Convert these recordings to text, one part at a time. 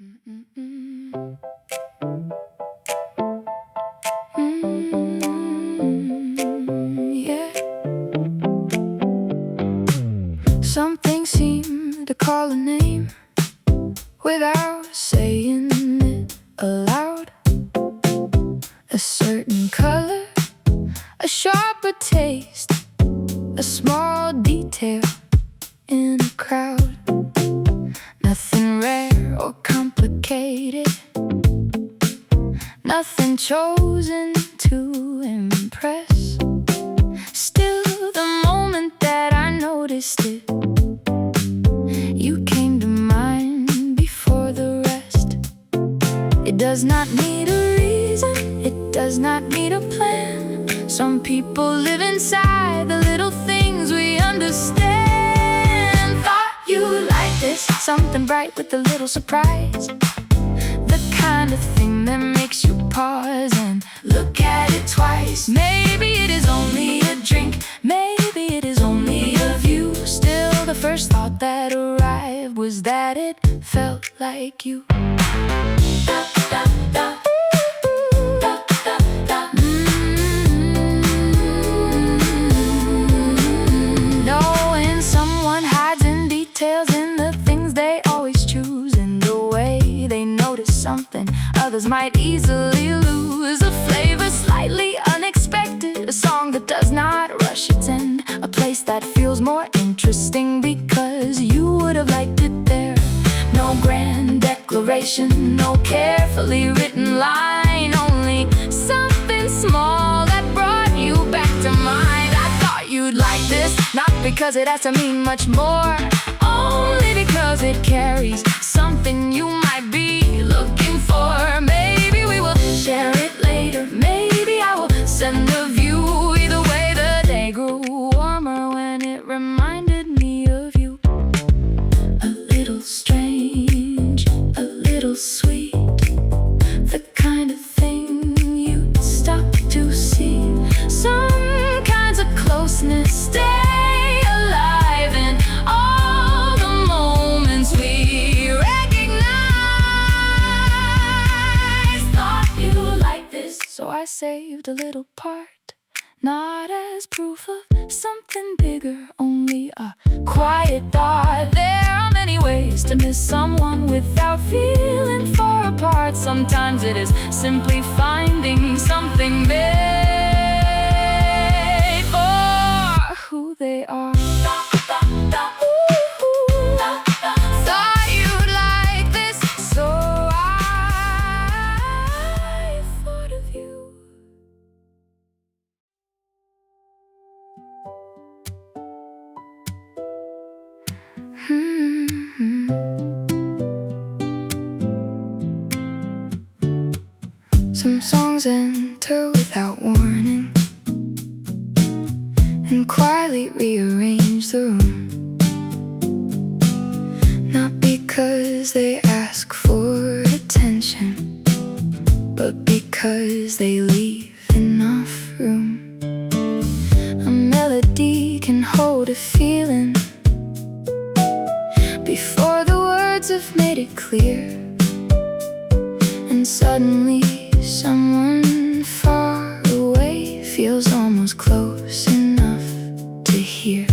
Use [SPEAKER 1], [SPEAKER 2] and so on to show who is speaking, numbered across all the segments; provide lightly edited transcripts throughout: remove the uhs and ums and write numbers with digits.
[SPEAKER 1] Yeah. Something seemed to call a name without saying it aloud. A certain color, a sharper taste, a small detail in a crowd. Nothing rare or complicated, nothing chosen to impress. Still, the moment that I noticed it, you came to mind before the rest. It does not need a reason, it does not need a plan. Some people live inside the little things we understand. Thought you'd like this, something bright with a little surprise. The kind of thing that makes you pause and look at it twice. Maybe it is only a drink, maybe it is only a view. Still, the first thought that arrived was that it felt like you. Knowing someone hides in details in the things they always choose, in the way they notice something others might easily lose. A flavor slightly unexpected, a song that does not rush its end, a place that feels more interesting because you would have liked it there. No grand declaration, no carefully written line, only something small that brought you back to mind. I thought you'd like this, not because it has to mean much more, only because it carries something you might be looking for. Maybe we will share it later, maybe I will send a view. Either way, the day grew warmer when it reminded me of you. A little strange, a little sweet, the kind of thing you'd stop to see. Some kinds of closeness stay alive in all the moments we recognize. Thought you like this, so I saved a little part, not as proof of something bigger, only a quiet thought. There are many ways to miss someone without feeling far apart. Sometimes it is simply finding something made for who they are. Thought you'd like this, so I thought of you. Some songs enter without warning and quietly rearrange the room, not because they ask for attention, but because they leave enough room. A melody can hold a feeling before the words have made it clear, and suddenly someone far away feels almost close enough to hear.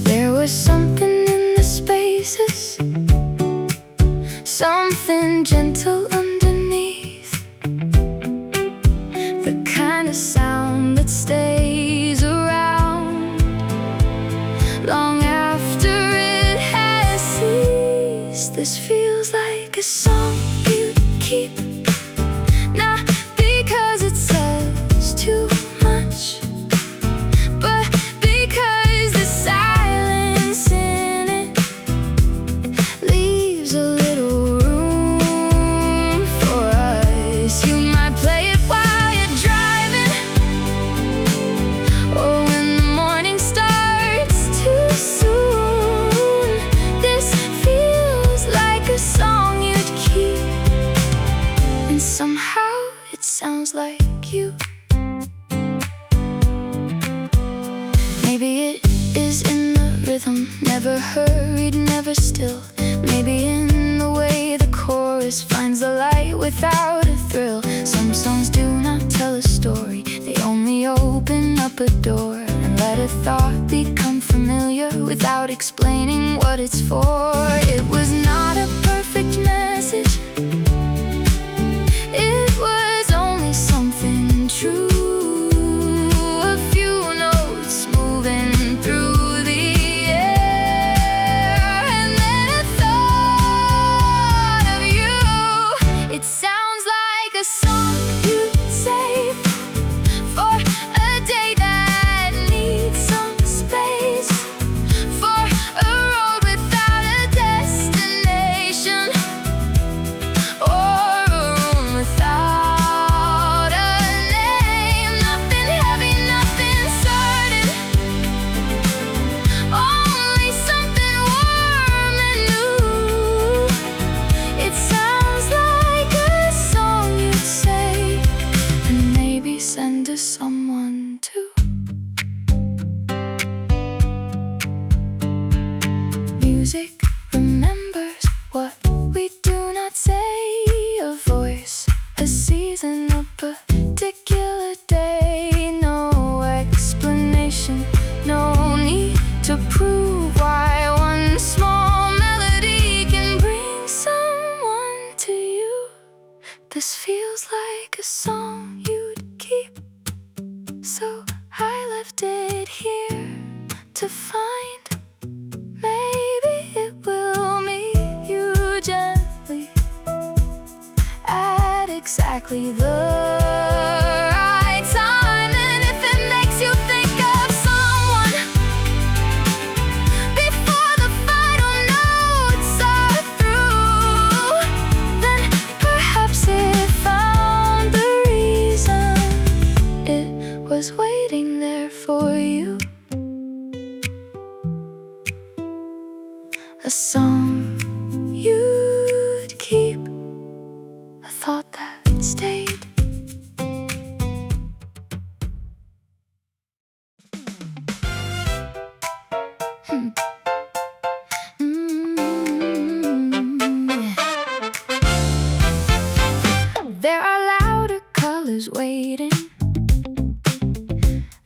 [SPEAKER 1] There was something in the spaces, something gentle underneath, the kind of sound that stays around long after it has ceased. This feels like a song you'd keep, not because it says too much, but because the silence in it leaves a little room for us. You might play it while you're driving, or when the morning starts too soon. This feels like a song you'd keep, and somehow it sounds like you. Maybe it is in the rhythm, never hurried, never still. Maybe in the way troubadour and let a thought become familiar without explaining what it's for. It was not a perfect message, it was only something true. A few notes moving through the air, and then a thought of you. It sounds like a song you'd save for a day that needs some space, for a road without a destination, or a room without a name. Nothing heavy, nothing certain, only something warm and new. It sounds like a song you'd say and maybe send to someone too. Music remembers what we do not say. A voice, a season, a particular day. No explanation, no need to prove why one small melody can bring someone to you. This feels like a song you'd keep, so I left it here to find. Maybe it will meet you gently at exactly the right time. And if it makes you think of someone before the final notes are through, then perhaps it found the reason it was waiting there for you. A song you'd keep, a thought that stayed. There are louder colors waiting,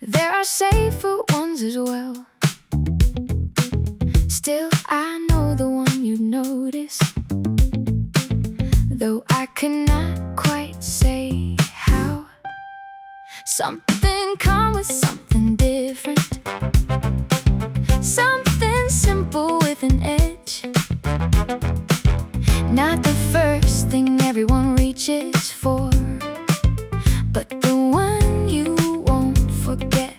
[SPEAKER 1] there are safer ones as well. Still, I know the one you notice, though I cannot quite say how. Something come with something different, something simple with an edge. Not the first thing everyone reaches for, but the one you won't forget.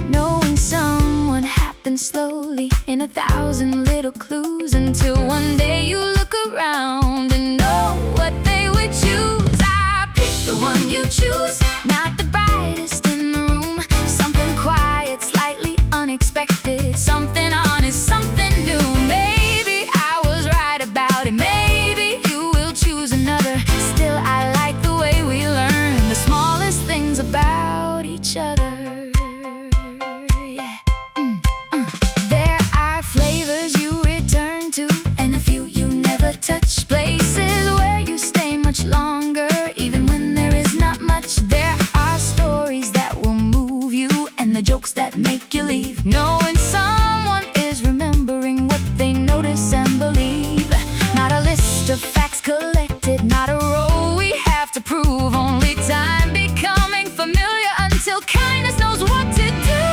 [SPEAKER 1] Knowing someone happens slowly in 1,000 little clues, until one day you look around and know what they would choose. I picked the one you choose, not the brightest in the room. Something quiet, slightly unexpected, something honest, something new. Maybe I was right about it, maybe you will choose another. Still, I like the way we learn the smallest things about each other. Touch places where you stay much longer, even when there is not much. There are stories that will move you, and the jokes that make you leave. Knowing someone is remembering what they notice and believe. Not a list of facts collected, not a role we have to prove. Only time becoming familiar until kindness knows what to do.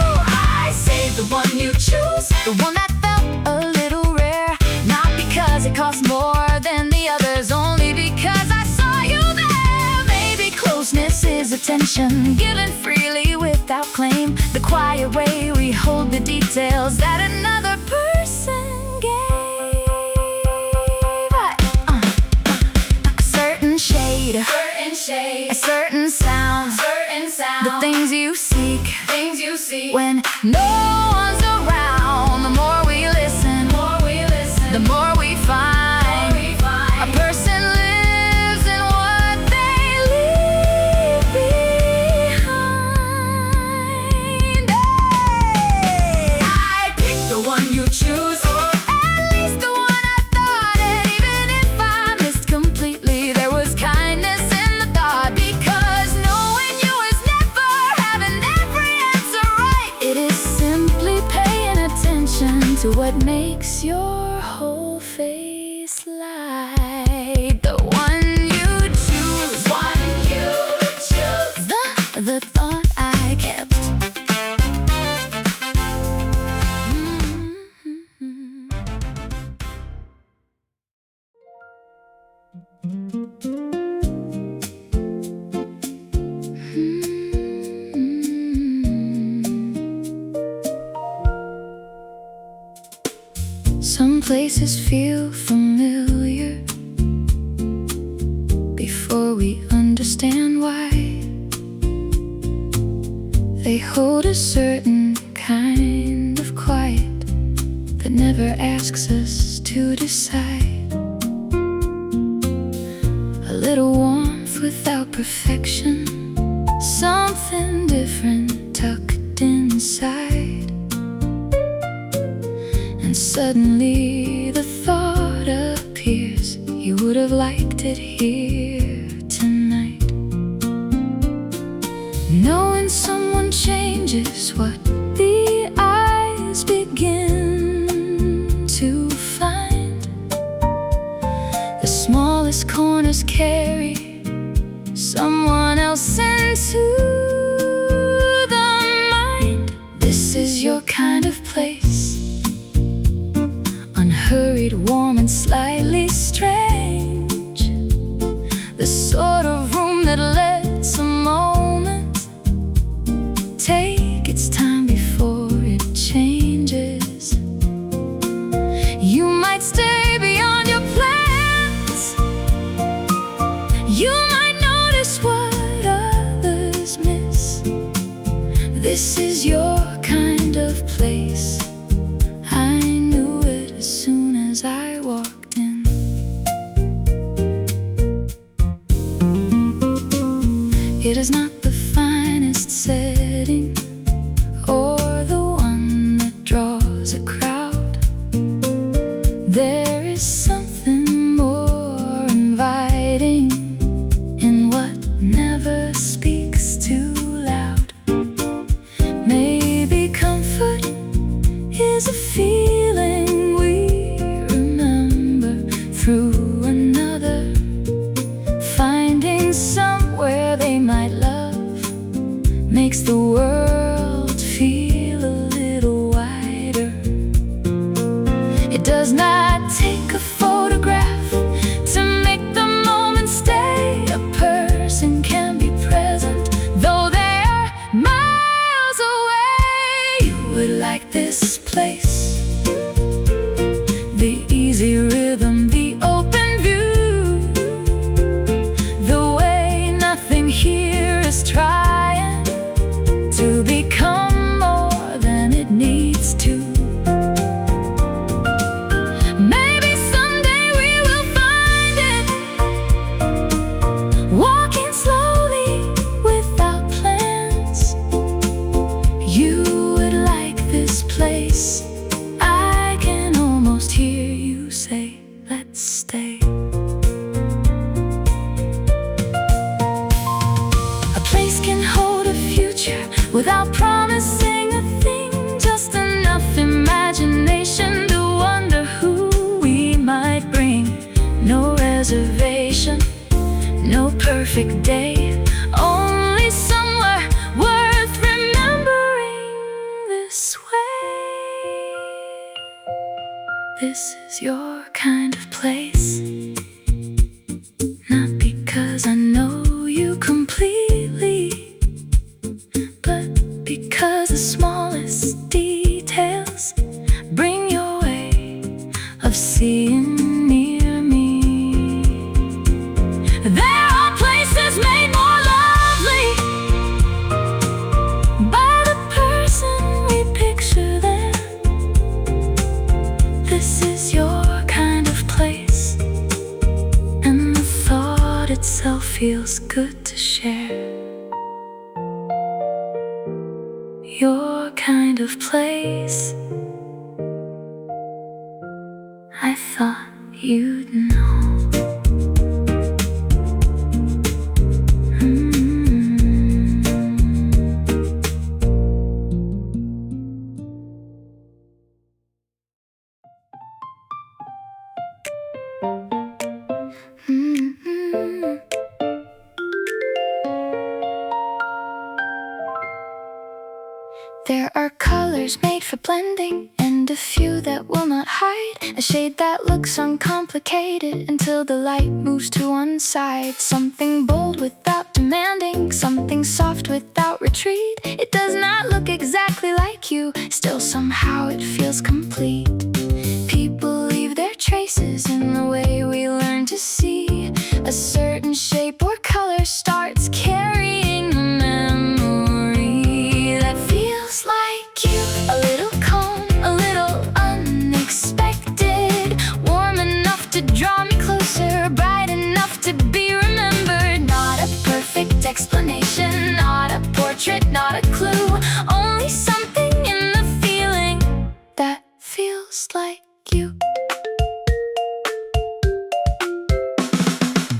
[SPEAKER 1] I say the one you choose, the one that felt a little rare, not because it costs more than the others, only because I saw you there. Maybe closeness is attention given freely without claim, the quiet way we hold the details that another person gave. A certain shade, a certain sound, the things you seek when no one's around. The more we listen, the more we find. A person lives in what they leave behind. Hey! I picked the one you choose, at least the one I thought. And even if I missed completely, there was kindness in the thought, because knowing you is never having what makes your whole face light. The one you choose, the thought I kept. Some places feel familiar before we understand why. They hold a certain kind of quiet that never asks us to decide. A little warmth without perfection, something different tucked inside. And suddenly the thought appears, you would have liked it here tonight. Knowing someone changes what the eyes begin to find. The smallest corners carry someone else into the mind. This is your kind of place, unhurried, warm, and slightly strange. The sort of room that lets a moment take its time before it changes. You might stay beyond your plans, you might notice what others miss. This is your kind of place. I knew it as soon as I walked in. It is not the finest setting or the one that draws a crowd. There is something more inviting in what never speaks too loud. Maybe comfort is a feeling we remember through another. Finding somewhere they might love makes the world feel a little wider. It does not take a photograph to make the moment stay. A person can be present though they are miles away. You would like this place, the easy rhythm, the open view, the way nothing here is trying to become more than it needs to. Maybe someday we will find it, walking slowly without plans. You would like this place. I can almost hear you say, let's stay. A place can hold a future without promising a thing, just enough imagination to wonder who we might bring. No reservation, no perfect day, only somewhere worth remembering this way. This is your kind of place, not because I know you completely, but because the smallest details bring your way of seeing near me. There are places made more lovely by the person we picture there. This is your kind of place, and the thought itself feels good to share. Your kind of place, I thought you'd know. for blending, and a few that will not hide. A shade that looks uncomplicated until the light moves to one side. Something bold without demanding, something soft without retreat. It does not look exactly like you, still somehow it feels complete. People leave their traces in the way we learn to see. A certain shape or color starts carrying a memory that feels like you. A little calm, a little unexpected, warm enough to draw me closer, bright enough to be remembered. Not a perfect explanation, not a portrait, not a clue, only something in the feeling that feels like you.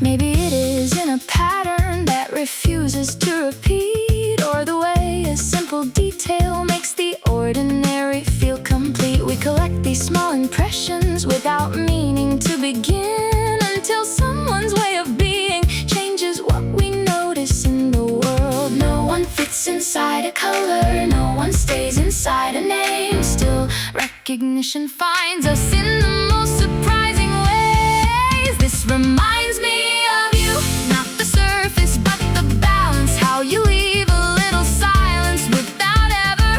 [SPEAKER 1] Maybe it is in a pattern that refuses to repeat, or the way a simple detail makes the ordinary feel complete. We collect these small impressions without meaning to begin, until someone's way of being changes what we notice in the world. No one fits inside a color, no one stays inside a name. Still, recognition finds us in the most surprising ways. This reminds me of you, not the surface but the balance. How you leave a little silence without ever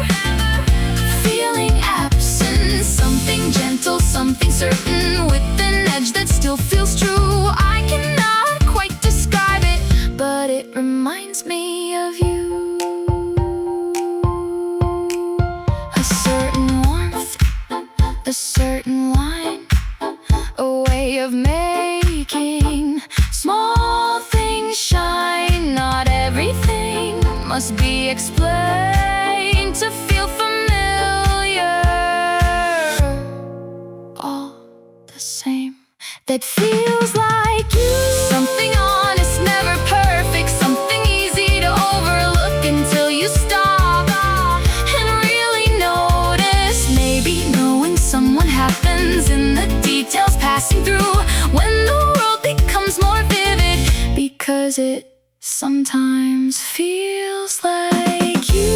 [SPEAKER 1] feeling absent. Something gentle, something certain, with an edge that still feels true. I cannot quite describe it, but it reminds me of you. A certain warmth, a certain line, a way of making small things shine. Not everything must be explained to feel familiar. All the same, that feels like you. Something honest, never perfect, something easy to overlook until you stop and really notice. Maybe knowing someone happens in the details passing through, when the world becomes more vivid, because it sometimes feels like you.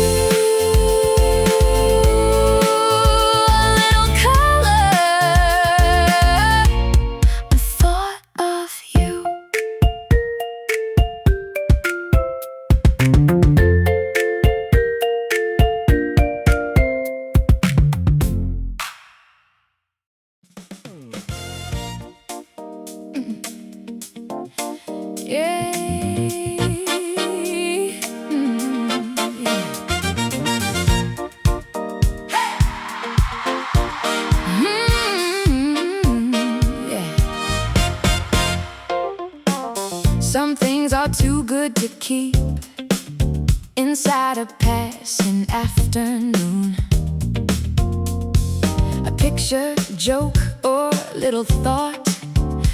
[SPEAKER 1] A little color, a thought of you. Yeah. Some things are too good to keep inside a passing afternoon. A picture, joke, or little thought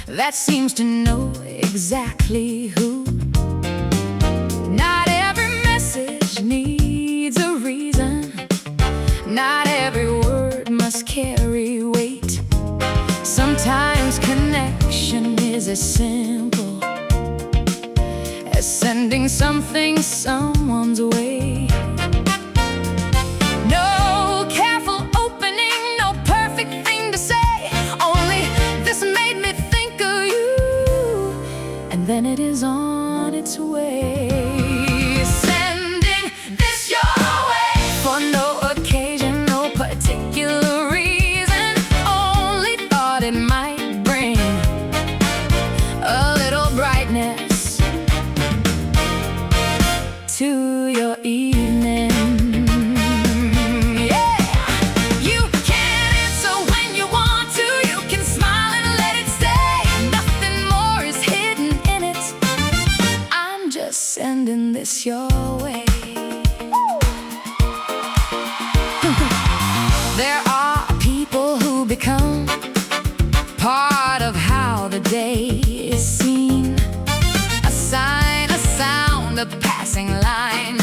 [SPEAKER 1] that seems to know exactly who. Not every message needs a reason, not every word must carry weight. Sometimes connection is as simple as sending something someone's way. No careful opening, no perfect thing to say, only this made me think of you, and then it is on its way. Sending this your way for no occasion, no particular reason, only thought it might bring a little brightness to your evening. Yeah, you can answer when you want to, you can smile and let it stay. Nothing more is hidden in it. I'm just sending this your way. There are people who become part of how the day is seen. A sign, a sound, a passing line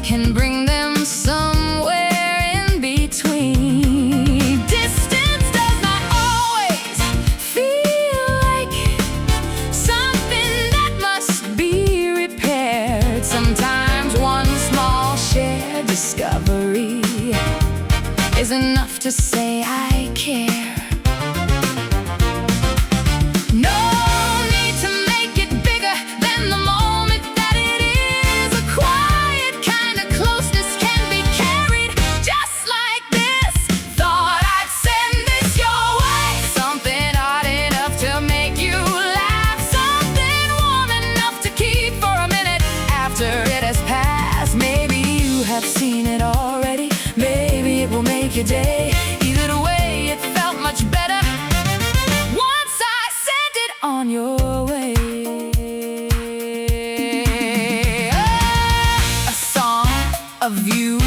[SPEAKER 1] can bring them somewhere in between. Distance does not always feel like something that must be repaired. Sometimes one small shared discovery to say I care. No need to make it bigger than the moment that it is. A quiet kind of closeness can be carried just like this. Thought I'd send this your way. Something odd enough to make you laugh. Something warm enough to keep for a minute after it has passed. Maybe you have seen it already. Maybe it will make your day. Either way, it felt much better once I sent it on your way. A song, a view,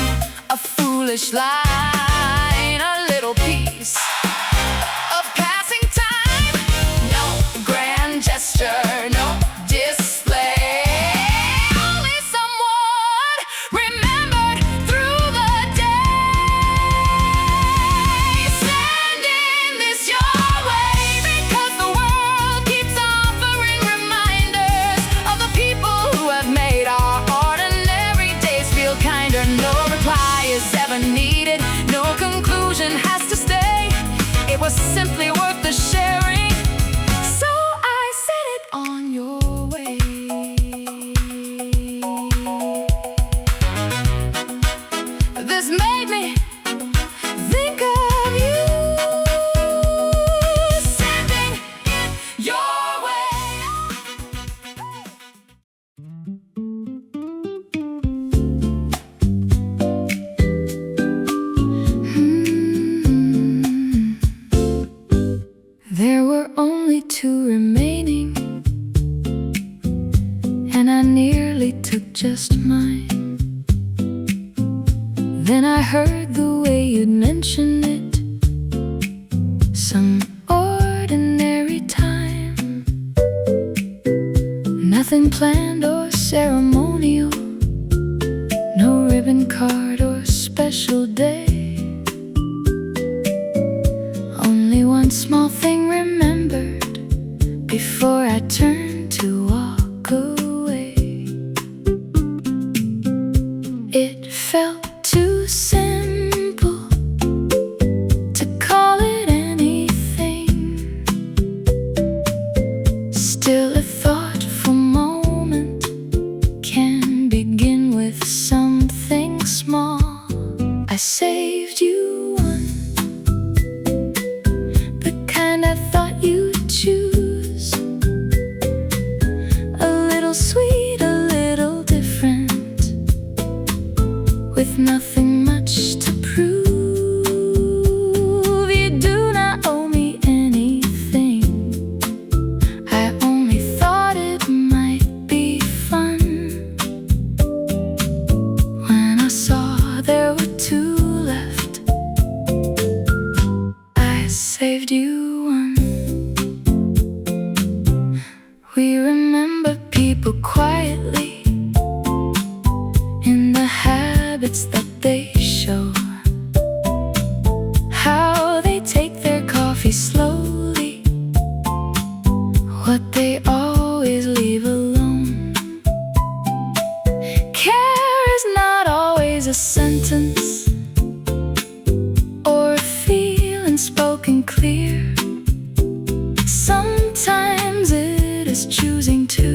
[SPEAKER 1] a foolish line, a little piece of passing time. No grand gesture, no display. Only someone remembered through the day. Sending this your way because the world keeps offering reminders of the people who have made our ordinary days feel kinder. No reply is ever needed. No conclusion has to stay. It was simply worth the sharing. So I set it on your way. This made me think of you. Sending it your way. There were only 2 remaining, and I nearly took just mine. Then I heard the way you'd mention it, some ordinary time. Nothing planned or ceremonial, no ribbon card or special day. Only one small thing remembered before I turned to walk away. It felt too simple to call it anything. Still, a thoughtful moment can begin with something small. I saved you one, the kind I thought you'd choose. A little sweet, a little different, with nothing much to prove. You do not owe me anything. I only thought it might be fun. When I saw there were 2 left, I saved you one. We remember people quietly in the habits that they show, how they take their coffee slowly, what they always leave alone. Care is not always a sentence or a feeling spoken clear. Sometimes it is choosing to,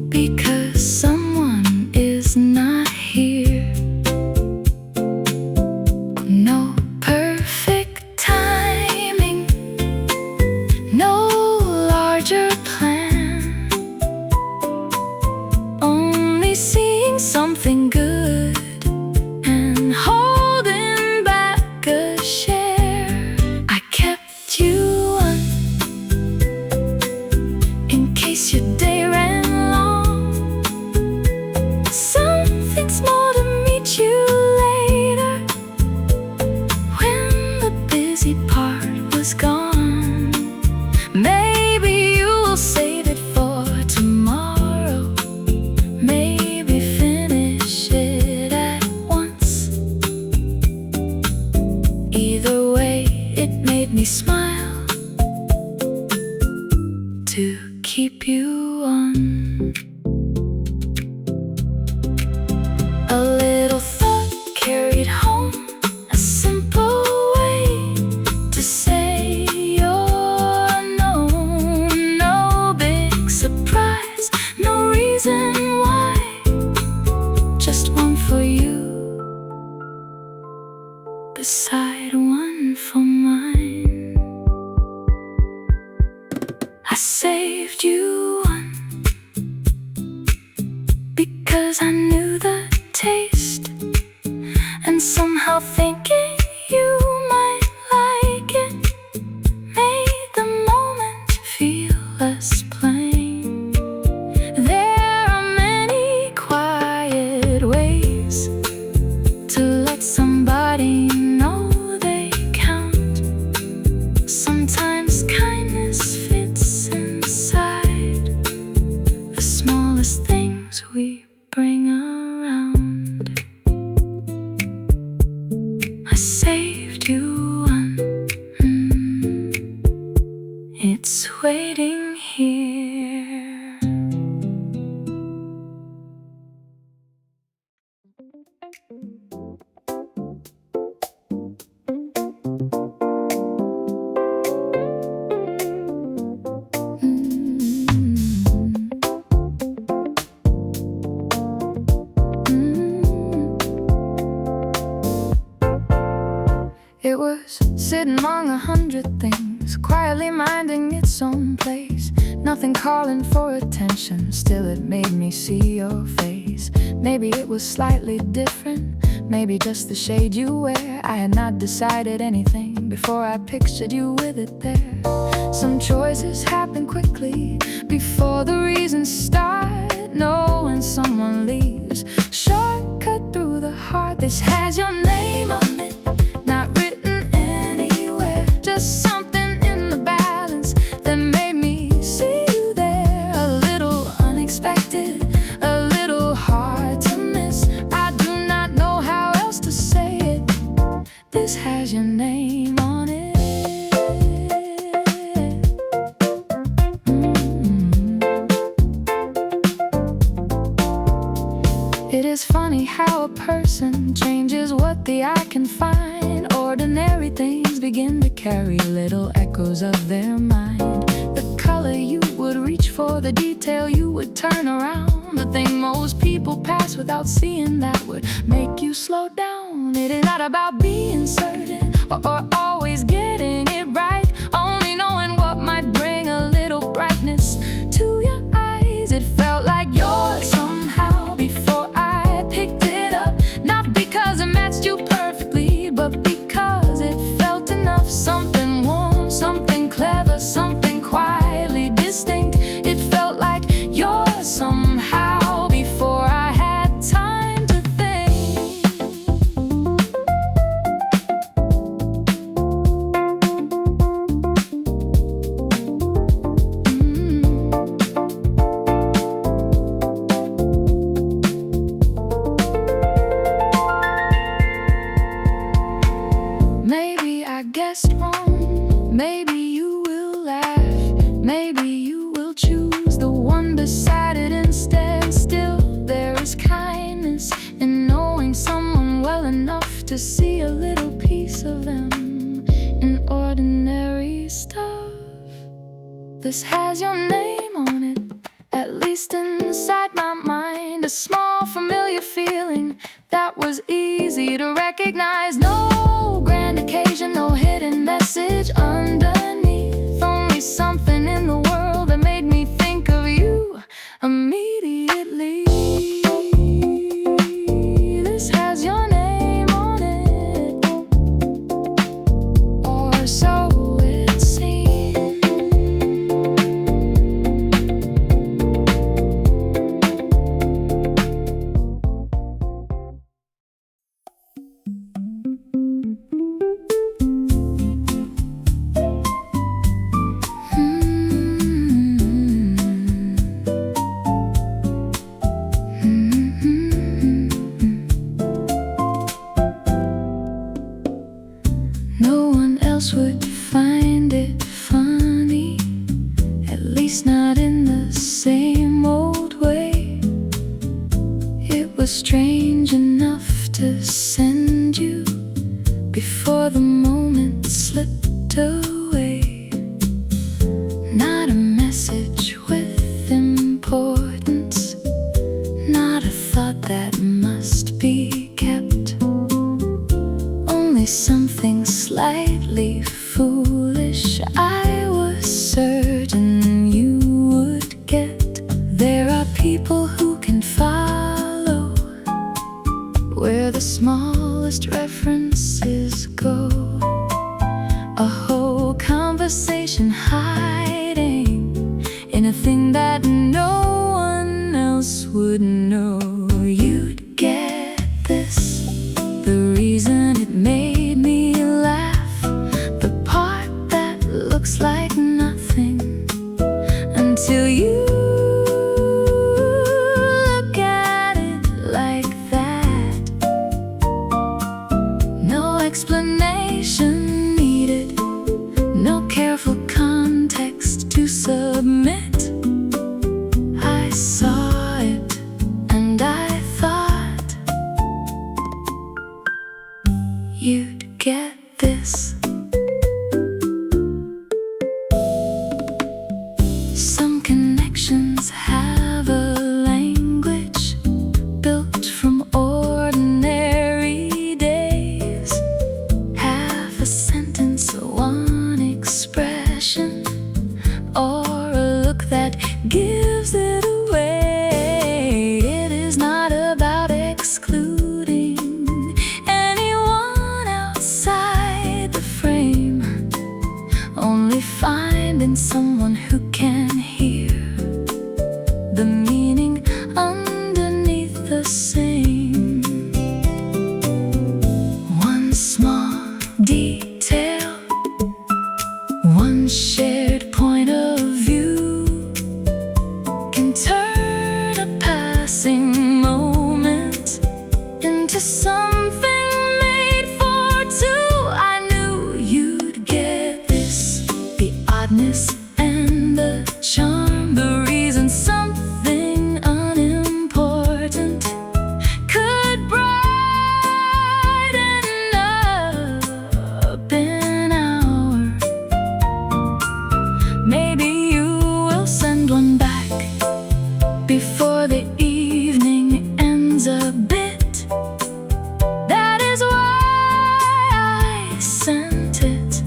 [SPEAKER 1] because someone is not here. No perfect timing, no larger plan, only seeing something good and holding back a share. I kept you one in case your day ran long. Something small to meet you later when the busy part was gone. Maybe you will save it for tomorrow. Maybe finish it at once. Either way, it made me smile to keep you on. A little thought carried home, a simple I saved you one because I knew the taste, and somehow thinking you might like it made the moment feel less plain. There are many quiet ways to let somebody know they count. Sometimes kindness fits inside the smallest things we bring around. I saved you one, it's waiting here. It was sitting among 100 things, quietly minding its own place. Nothing calling for attention, still it made me see your face. Maybe it was slightly different, maybe just the shade you wear. I had not decided anything before I pictured you with it there. Some choices happen quickly before the reasons start. Know when someone leaves, shortcut through the heart. This has your name on it, not written anywhere. Just something in the balance that made me see you there. A little unexpected, a little hard to miss. I do not know how else to say it. This has your name on it. It is funny how a person changes what the eye can find. Ordinary things begin to carry little echoes of their mind. The color you would reach for, the detail you would turn around, the thing most people pass without seeing that would make you slow down. It is not about being certain or always getting it right, only knowing what might bring a little brightness to your eyes. It felt like yours somehow before I picked it up, not because it matched you perfectly, but because it felt enough. Something warm, something clever, something quietly distinct. It felt like yours somehow before I had time to think. Maybe I guessed wrong, maybe you will laugh, maybe you will choose the one beside it instead. Still, there is kindness in knowing someone well enough to see a little piece of them in ordinary stuff. This has your name on it, at least inside my mind. A small familiar feeling that was easy to recognize. No grand occasion, no hidden message underneath, only something in the world that made me think of you immediately. This has your name on it, or so it seems. No one else would find it funny, at least not in the same old way. It was strange enough to send you before the moment slipped away. Not a message with importance, not a thought that must be kept, only something slightly foolish. I was certain nothing until you look at it like that. No explanation needed, no careful context to submit. I saw it and I thought you'd get this. Some connections have a language built from ordinary days. Half a sentence, one expression, or a look that gives it away. It is not about excluding anyone outside the frame, only finding someone who can hear the meaning underneath the same. One small detail, one shared point of view can turn a passing moment into something made for two. I knew you'd get this, the oddness and the charm, the reason something unimportant could brighten up an hour. Maybe you will send one back before the evening ends a bit. That is why I sent it.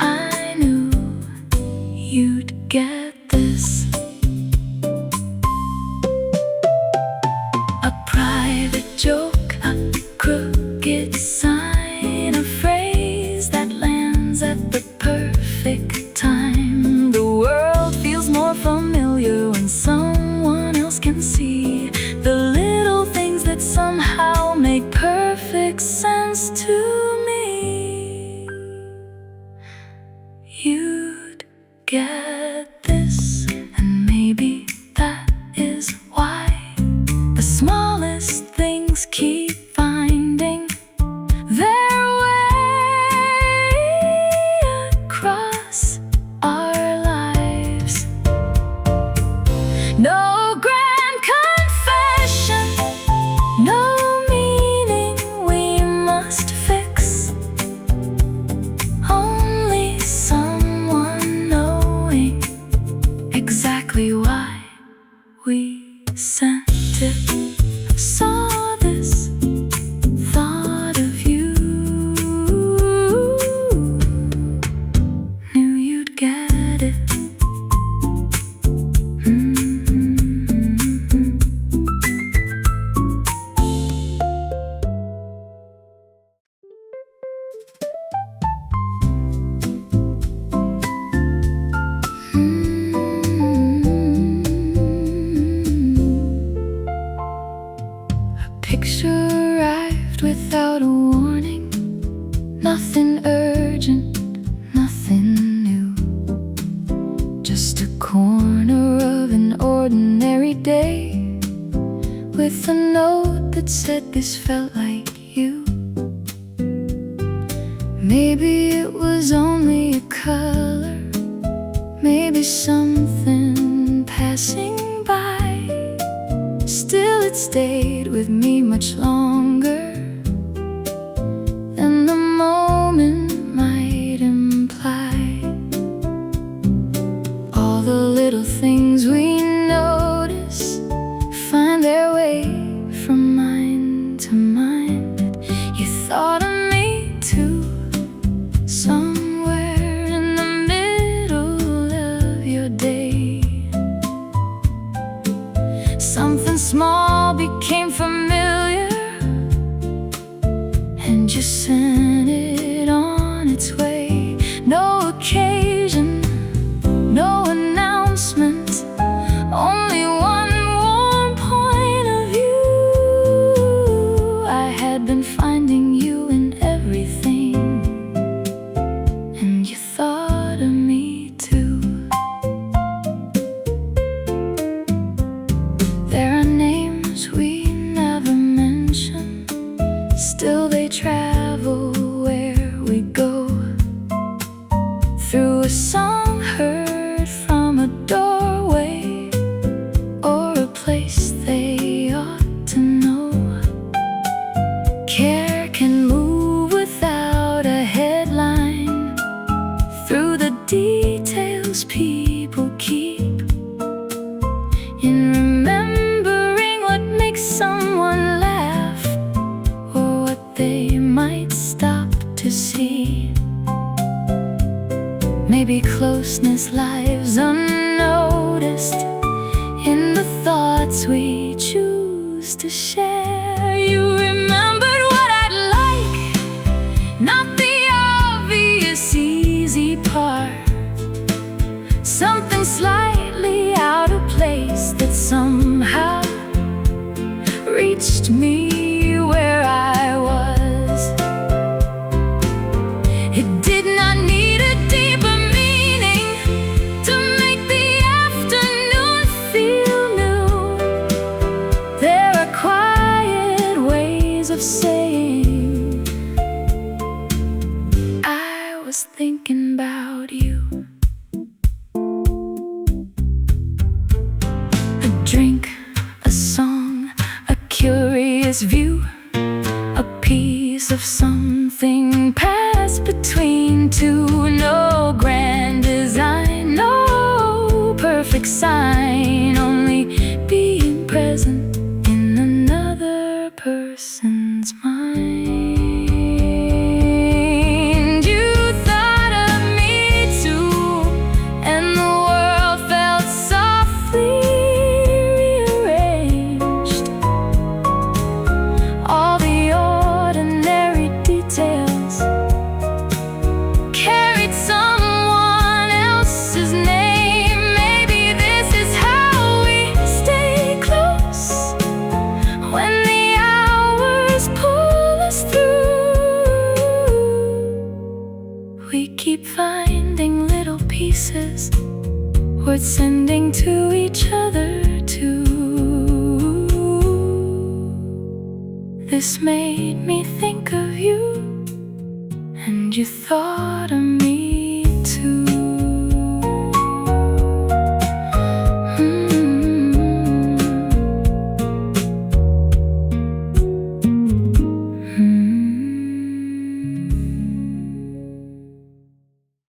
[SPEAKER 1] I knew you'd get this. A private joke, a crooked sign, a phrase that lands at the perfect time. The world feels more familiar when someone else can see the little things that somehow make perfect sense to me. You'd get this, and maybe that is why the smallest things keep finding their way across our lives. No grand confession, no meaning we must fix, only someone knowing exactly why we sent it. Saw this, thought of you, knew you'd get it. A picture arrived without a warning. Nothing urgent, nothing new. Just a corner of an ordinary day, with a note that said this felt like you. Maybe it was only a color, maybe something passing by. Still it stayed with me much longer than the moment might imply. All the little things we notice find their way from mind to mind. You thought of me too, somewhere in the middle of your day. Something small became familiar, and you sent it on its way. No occasion, no announcement, Something slightly out of place that somehow reached me where I was. It did not need a deeper meaning to make the afternoon feel new. There are quiet ways of saying I was thinking about you. A drink, a song, a curious view, a piece of something passed between two. No grand design, no perfect sign, only being present in another person's mind. You thought of me too, and the world felt softly rearranged. All the ordinary details carried someone else's name. Maybe this is how we stay close when the hours pull us through. We keep finding little pieces worth sending to each other too. This made me think of you, and you thought of